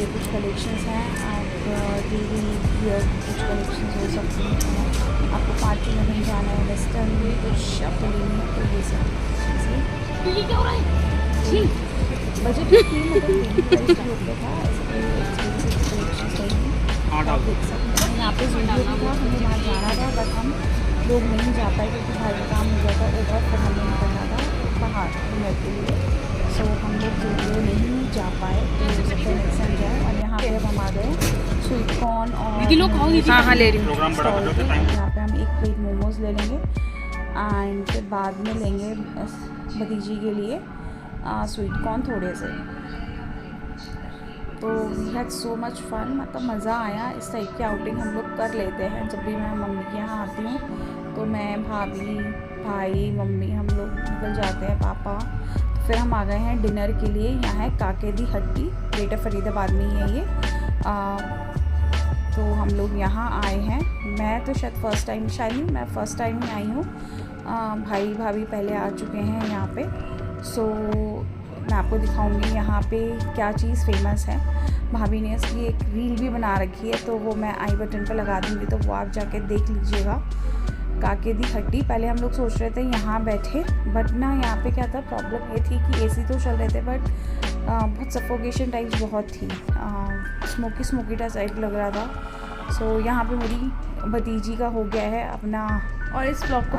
ये कुछ कलेक्शंस हैं, आप डेली वियर कुछ कलेक्शंस हो सकती हैं। आपको पार्टी में नहीं जाना है, वेस्टर्न में कुछ आपको लेनी है तो ये सब चीज़ें ये क्या हो रहा है? छी। बजट में थी, मतलब डेली प्राइस जो होता था ऐसे कोई एक्सपेंसिव कलेक्शंस नहीं। आप देख सकते हैं यहाँ पे वीडियो भी था, हमें वहाँ जाना था बट हम लोग नहीं जा पाए क्योंकि भाई का काम हो गया था ओवर, फिर हमें निकलना था बाहर घूमने के लिए। सो हम लोग वीडियो नहीं जा पाए तो सबसे नेक्स्ट टाइम जाए। और यहाँ पे अब हम आ गए स्वीट कॉर्न और दीदी लोग खाओ दीदी। हाँ ले रही हूँ। स्टॉल पे। यहाँ पे हम एक प्लेट मोमोज ले लेंगे एंड फिर बाद में लेंगे भतीजी के लिए स्वीट कॉर्न थोड़े से। तो we had so much fun, मतलब मज़ा आया। इस टाइप की आउटिंग हम लोग कर लेते हैं जब भी मैं मम्मी के यहाँ आती हूँ, तो मैं भाभी भाई मम्मी हम लोग निकल जाते हैं, पापा। तो फिर हम आ गए हैं डिनर के लिए। यहाँ है काके दी हट्टी, ग्रेटर फरीदाबाद में ही है ये। तो हम लोग यहाँ आए हैं, मैं तो शायद फर्स्ट टाइम ही आई हूँ। भाई भाभी पहले आ चुके हैं यहाँ पे। सो मैं आपको दिखाऊंगी यहाँ पे क्या चीज़ फेमस है। भाभी ने इसकी एक रील भी बना रखी है, तो वो मैं आई बटन पर लगा दूँगी, तो वो आप जाके देख लीजिएगा। काके दी हट्टी। पहले हम लोग सोच रहे थे यहाँ बैठे, बट ना यहाँ पे क्या था, प्रॉब्लम ये थी कि एसी तो चल रहे थे बट बहुत सफोकेशन टाइप बहुत थी, स्मोकी टाइप लग रहा था। सो यहाँ पे मेरी भतीजी का हो गया है अपना। और इस ब्लॉग को